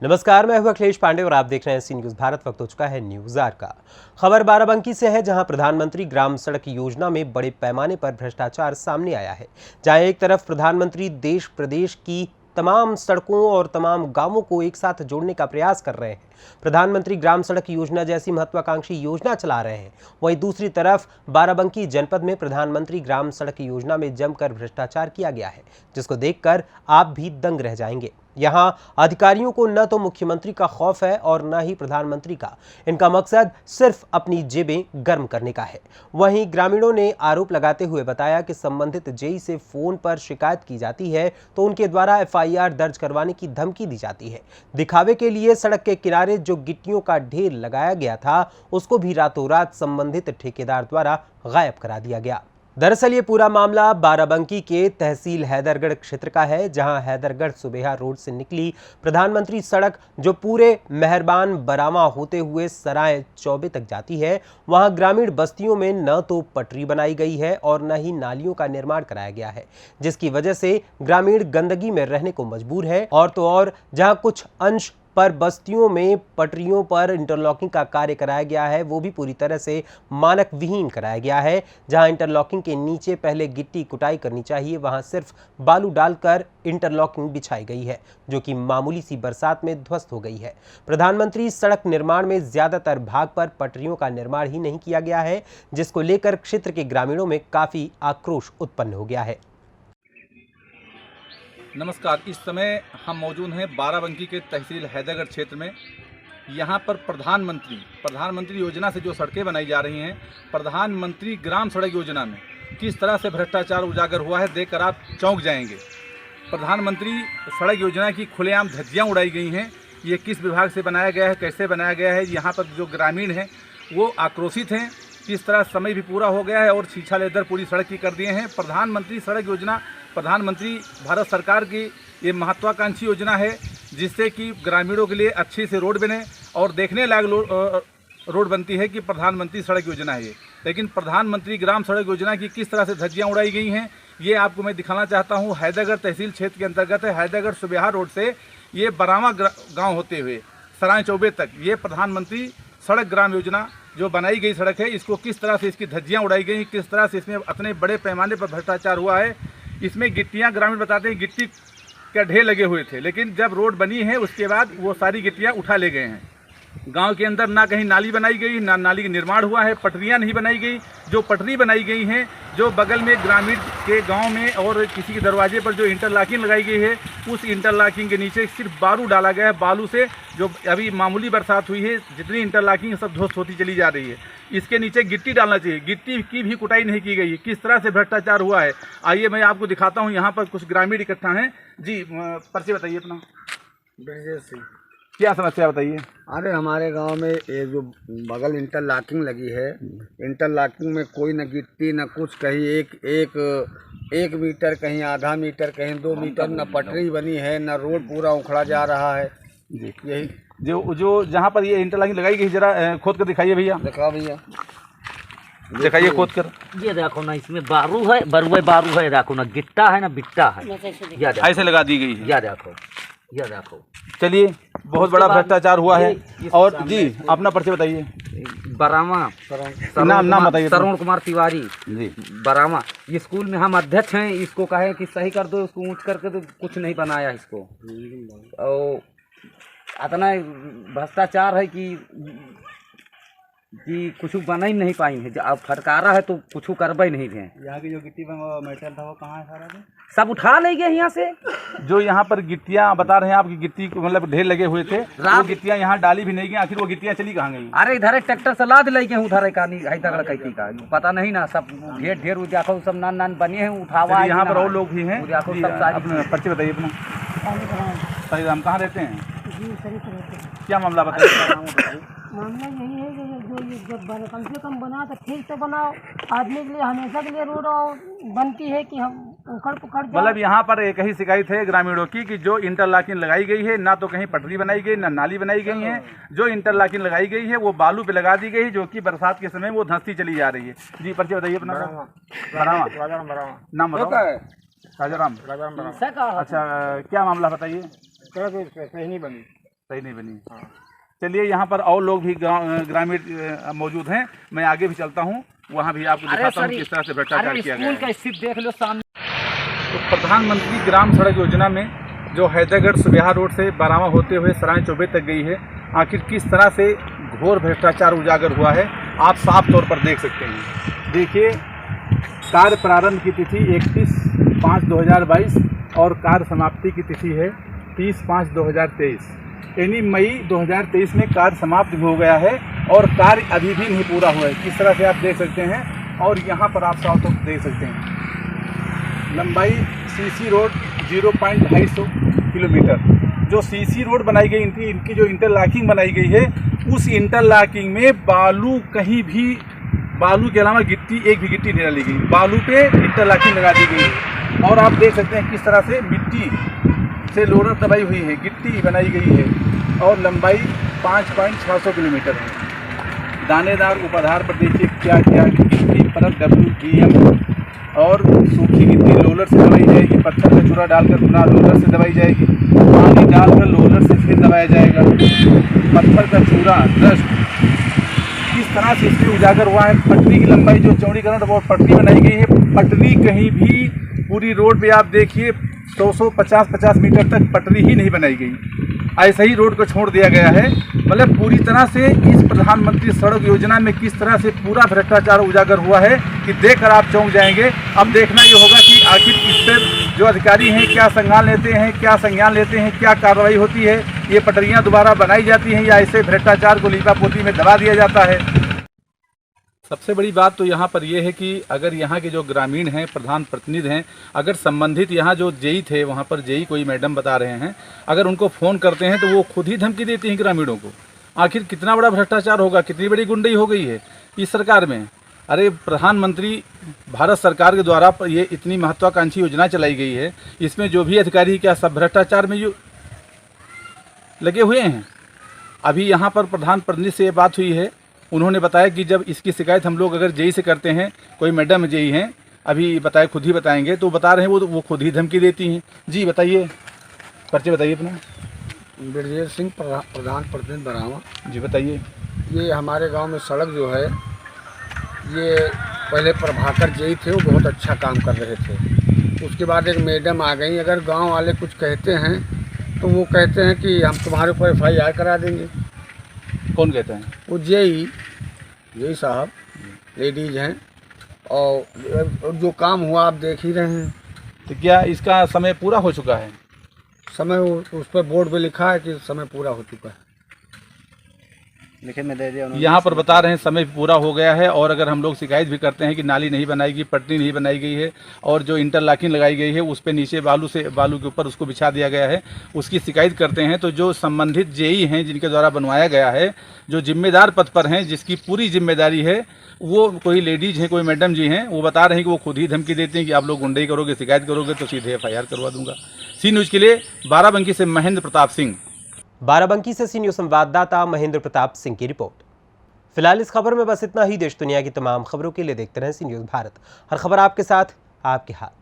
नमस्कार, मैं हूं अखिलेश पांडे और आप देख रहे हैं सी न्यूज भारत। वक्त हो चुका है न्यूज आर का। खबर बाराबंकी से है, जहां प्रधानमंत्री ग्राम सड़क योजना में बड़े पैमाने पर भ्रष्टाचार सामने आया है। जहां एक तरफ प्रधानमंत्री देश प्रदेश की तमाम सड़कों और तमाम गांवों को एक साथ जोड़ने का प्रयास कर रहे हैं, प्रधानमंत्री ग्राम सड़क योजना जैसी महत्वाकांक्षी योजना चला रहे हैं, वहीं दूसरी तरफ बाराबंकी जनपद में प्रधानमंत्री ग्राम सड़क योजना में जमकर भ्रष्टाचार किया गया है, जिसको देखकर आप भी दंग रह जाएंगे। यहां अधिकारियों को न तो मुख्यमंत्री का खौफ है और न ही प्रधानमंत्री का। इनका मकसद सिर्फ अपनी जेबें गर्म करने का है। वहीं ग्रामीणों ने आरोप लगाते हुए बताया कि संबंधित जेई से फोन पर शिकायत की जाती है तो उनके द्वारा एफआईआर दर्ज करवाने की धमकी दी जाती है। दिखावे के लिए सड़क के किनारे जो गिट्टियों का ढेर लगाया गया था, उसको भी रातों रात संबंधित ठेकेदार द्वारा गायब करा दिया गया। दरअसल ये पूरा मामला बाराबंकी के तहसील हैदरगढ़ क्षेत्र का है, जहां हैदरगढ़ सुबेहा रोड से निकली प्रधानमंत्री सड़क जो पूरे मेहरबान बरामा होते हुए सराय चौबे तक जाती है, वहां ग्रामीण बस्तियों में न तो पटरी बनाई गई है और न ही नालियों का निर्माण कराया गया है, जिसकी वजह से ग्रामीण गंदगी में रहने को मजबूर है। और तो और जहां कुछ अंश पर बस्तियों में पटरियों पर इंटरलॉकिंग का कार्य कराया गया है, वो भी पूरी तरह से मानक विहीन कराया गया है। जहां इंटरलॉकिंग के नीचे पहले गिट्टी कुटाई करनी चाहिए, वहां सिर्फ बालू डालकर इंटरलॉकिंग बिछाई गई है, जो कि मामूली सी बरसात में ध्वस्त हो गई है। प्रधानमंत्री सड़क निर्माण में ज्यादातर भाग पर पटरियों का निर्माण ही नहीं किया गया है, जिसको लेकर क्षेत्र के ग्रामीणों में काफी आक्रोश उत्पन्न हो गया है। नमस्कार, इस समय हम मौजूद हैं बाराबंकी के तहसील हैदरगढ़ क्षेत्र में। यहाँ पर प्रधानमंत्री योजना से जो सड़कें बनाई जा रही हैं, प्रधानमंत्री ग्राम सड़क योजना में किस तरह से भ्रष्टाचार उजागर हुआ है, देखकर आप चौंक जाएंगे। प्रधानमंत्री सड़क योजना की खुलेआम धज्जियाँ उड़ाई गई हैं। ये किस विभाग से बनाया गया है, कैसे बनाया गया है, यहाँ पर जो ग्रामीण हैं वो आक्रोशित हैं। किस तरह समय भी पूरा हो गया है और छीछा लेदर पूरी सड़क की कर दिए हैं। प्रधानमंत्री सड़क योजना प्रधानमंत्री भारत सरकार की ये महत्वाकांक्षी योजना है, जिससे कि ग्रामीणों के लिए अच्छी से रोड बने और देखने लायक रोड बनती है कि प्रधानमंत्री सड़क योजना है ये। लेकिन प्रधानमंत्री ग्राम सड़क योजना की किस तरह से धज्जियाँ उड़ाई गई हैं, ये आपको मैं दिखाना चाहता हूँ। हैदरगढ़ तहसील क्षेत्र के अंतर्गत है। हैदरगढ़ सुबेहा रोड से ये बरामा गाँव होते हुए सराय चौबे तक ये प्रधानमंत्री सड़क ग्राम योजना जो बनाई गई सड़क है, इसको किस तरह से इसकी धज्जियाँ उड़ाई गई, किस तरह से इसमें इतने बड़े पैमाने पर भ्रष्टाचार हुआ है। इसमें गिट्टियाँ, ग्रामीण बताते हैं गिट्टी के ढेर लगे हुए थे, लेकिन जब रोड बनी है उसके बाद वो सारी गिट्टियाँ उठा ले गए हैं। गांव के अंदर ना कहीं नाली बनाई गई, ना नाली का निर्माण हुआ है, पटरियां नहीं बनाई गई। जो पटरी बनाई गई हैं, जो बगल में ग्रामीण के गांव में और किसी के दरवाजे पर जो इंटरलॉकिंग लगाई गई है, उस इंटरलॉकिंग के नीचे सिर्फ बालू डाला गया है। बालू से जो अभी मामूली बरसात हुई है, जितनी इंटरलॉकिंग सब ध्वस्त होती चली जा रही है। इसके नीचे गिट्टी डालना चाहिए, गिट्टी की भी कुटाई नहीं की गई। किस तरह से भ्रष्टाचार हुआ है, आइए मैं आपको दिखाता हूँ। यहाँ पर कुछ ग्रामीण इकट्ठा हैं। जी, परिचय बताइए अपना। ब्रजेश सिंह। क्या समस्या बताइए। अरे हमारे गांव में ये जो बगल इंटरलॉकिंग लगी है, इंटरलॉकिंग में कोई न गिट्टी न कुछ, कहीं एक मीटर, कहीं आधा मीटर, कहीं 2 मीटर, न पटरी बनी है, न रोड पूरा उखड़ा जा रहा है। जी, यही जो जहाँ पर ये इंटरलॉकिंग लगाई गई, जरा खोद कर दिखाइए भैया। दिखाओ भैया, दिखाइए खोद कर। ये देखो ना, इसमें बारू है, बारू है, देखो ना, गिट्टा है ना बिट्टा है, ऐसे लगा दी गई है। या देखो। चलिए, बहुत बड़ा भ्रष्टाचार हुआ है। और जी, अपना परिचय बताइए। बरामा नाम बताइए। श्रवण कुमार तिवारी जी। बरामा स्कूल में हम अध्यक्ष हैं। इसको कहे कि सही कर दो, इसको ऊंच करके, तो कुछ नहीं बनाया इसको। और इतना भ्रष्टाचार है कि कुछ बना ही नहीं पाई है। अब फटकारा है तो कुछ करवा ही नहीं है। यहाँ की जो गिट्टी मेटल था वो कहाँ है सारा? सब उठा ले गए यहाँ से। जो यहाँ पर गिट्टियाँ बता रहे हैं आपकी, गिट्टी मतलब ढेर लगे हुए थे, वो गिट्टियाँ यहाँ डाली भी नहीं गई। आखिर वो गिट्टियाँ चली कहाँ गई? अरे इधर ट्रैक्टर से लाद ले गए, उधर का पता नहीं ना। सब ढेर देखो, सब नान बने हैं, उठावा। यहाँ पर और लोग भी हैं। सब परिचय बताइए अपना। सही, हम कहाँ रहते हैं? क्या मामला बताइए। मामला यही है कि जब कम से कम बना तो ठीक से बनाओ। आदमी के लिए हमेशा के लिए रोड बनती है कि हम उखड़ पुखड़ जाए। मतलब यहाँ पर एक ही शिकायत है ग्रामीणों की कि जो इंटरलॉकिंग लगाई गई है, ना तो कहीं पटरी बनाई गई, ना नाली बनाई गई है। जो इंटरलॉकिंग लगाई गई है वो बालू पे लगा दी गई, जो कि बरसात के समय वो धंसती चली जा रही है। जी, परिचय बताइए अपना। नाम बताओ। राजाराम। अच्छा, क्या मामला बताइए। नहीं बनी सही नहीं बनी। चलिए, यहाँ पर और लोग भी ग्रामीण मौजूद हैं, मैं आगे भी चलता हूँ, वहाँ भी आपको दिखाता हूँ किस तरह से भ्रष्टाचार किया गया स्कूल है। का स्थिति देख लो सामने। तो प्रधानमंत्री ग्राम सड़क योजना में जो हैदरगढ़ सुबिहा रोड से बारामा होते हुए सराय चौबे तक गई है, आखिर किस तरह से घोर भ्रष्टाचार उजागर हुआ है आप साफ तौर पर देख सकते हैं। देखिए, कार्य प्रारंभ की तिथि 31/5/2022 और कार्य समाप्ति की तिथि है 30/5/2023, यानी मई 2023 में कार्य समाप्त हो गया है और कार्य अभी भी नहीं पूरा हुआ है। किस तरह से आप देख सकते हैं, और यहाँ पर आप साफ तौर पर देख सकते हैं लंबाई सीसी रोड 0.250 किलोमीटर। जो सीसी रोड बनाई गई इनकी जो इंटरलॉकिंग बनाई गई है, उस इंटरलॉकिंग में बालू कहीं भी, बालू के अलावा गिट्टी, एक भी गिट्टी नहीं डाली गई, बालू पे इंटरलॉकिंग लगा दी गई है। और आप देख सकते हैं किस तरह से मिट्टी से लोडर दबाई हुई है, गिट्टी बनाई गई है और लंबाई 5.600 किलोमीटर है। दानेदार उपाधार पर देखिए क्या क्या गिट्टी परत WDM और सूखी गिट्टी रोलर से दबाई जाएगी, पत्थर का चूरा डालकर पुनः रोलर से दबाई जाएगी, पानी डालकर रोलर से फिर दबाया जाएगा, पत्थर का चूरा डस्ट। किस तरह से इसमें उजागर हुआ है। पटरी की लंबाई जो चौड़ीकरण और पटरी बनाई गई है, पटरी कहीं भी पूरी रोड पे आप देखिए 100-150 मीटर तक पटरी ही नहीं बनाई गई, ऐसे ही रोड को छोड़ दिया गया है। मतलब पूरी तरह से इस प्रधानमंत्री सड़क योजना में किस तरह से पूरा भ्रष्टाचार उजागर हुआ है कि देखकर आप चौंक जाएंगे। अब देखना ये होगा कि आखिर इस पर जो अधिकारी हैं क्या संज्ञान लेते हैं, क्या कार्रवाई होती है, ये पटरियां दोबारा बनाई जाती हैं या ऐसे भ्रष्टाचार को लीपापोती में दबा दिया जाता है। सबसे बड़ी बात तो यहाँ पर यह है कि अगर यहाँ के जो ग्रामीण हैं, प्रधान प्रतिनिधि हैं, अगर संबंधित यहाँ जो जेई थे, वहाँ पर जेई कोई मैडम बता रहे हैं, अगर उनको फ़ोन करते हैं तो वो खुद ही धमकी देती हैं ग्रामीणों को। आखिर कितना बड़ा भ्रष्टाचार होगा, कितनी बड़ी गुंडई हो गई है इस सरकार में। अरे प्रधानमंत्री भारत सरकार के द्वारा ये इतनी महत्वाकांक्षी योजना चलाई गई है, इसमें जो भी अधिकारी क्या सब भ्रष्टाचार में लगे हुए हैं। अभी यहाँ पर प्रधान प्रतिनिधि से ये बात हुई है, उन्होंने बताया कि जब इसकी शिकायत हम लोग अगर जेई से करते हैं, कोई मैडम जेई हैं, अभी बताए खुद ही बताएंगे, तो बता रहे हैं वो खुद ही धमकी देती हैं। जी बताइए, परिचय बताइए अपना। ब्रजेश सिंह, प्रधान प्रतिनिधि बरामा। जी बताइए। ये हमारे गांव में सड़क जो है, ये पहले प्रभाकर जेई थे, वो बहुत अच्छा काम कर रहे थे। उसके बाद एक मैडम आ गई। अगर गांव वाले कुछ कहते हैं तो वो कहते हैं कि हम तुम्हारे ऊपर FIR करा देंगे। कौन कहते हैं? वो जेई साहब लेडीज हैं, और जो काम हुआ आप देख ही रहे हैं। तो क्या इसका समय पूरा हो चुका है? समय उस पर बोर्ड पे लिखा है कि समय पूरा हो चुका है, लिखे में दे दिया उन्होंने। यहाँ पर बता रहे हैं समय पूरा हो गया है। और अगर हम लोग शिकायत भी करते हैं कि नाली नहीं बनाई गई, पटरी नहीं बनाई गई है और जो इंटरलॉकिंग लगाई गई है उस पर नीचे बालू के ऊपर उसको बिछा दिया गया है, उसकी शिकायत करते हैं, तो जो संबंधित जेई हैं जिनके द्वारा बनवाया गया है, जो जिम्मेदार पद पर हैं, जिसकी पूरी जिम्मेदारी है, वो कोई लेडीज हैं, कोई मैडम जी हैं, वो बता रहे हैं कि वो खुद ही धमकी देते हैं कि आप लोग गुंडई करोगे, शिकायत करोगे तो सीधे FIR करवा दूंगा। सी न्यूज़ के लिए बाराबंकी से महेंद्र प्रताप सिंह। बाराबंकी से सी न्यूज़ संवाददाता महेंद्र प्रताप सिंह की रिपोर्ट। फिलहाल इस खबर में बस इतना ही। देश दुनिया की तमाम खबरों के लिए देखते रहें सी न्यूज़ भारत। हर खबर आपके साथ, आपके हाथ।